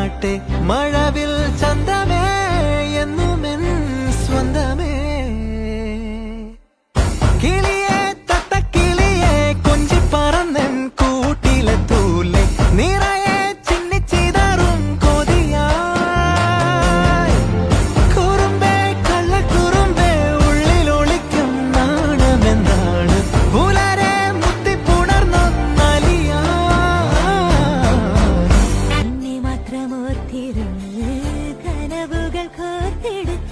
താരാട്ടെ മഴവിൽ ചന്തമേ എന്നുമെൻ സ്വന്തമേ കിളിയെ തത്തക്കിളിയെ കൊഞ്ചി പറന്നൻ കൂട്ടിലെ തൂലെ നിറയെ ചിന്നിച്ചിതറും കൊതിയായി കുറുമ്പേ കള്ളക്കുറുമ്പേ ഉള്ളിലൊളിക്കും നാണമെന്താണ് പുലരെ മുത്തിപ്പുണർന്നൊന്നലിയാ മാത്രമോർത്തിരുന്ന് കനവുകൾ കോർത്തെടുത്ത്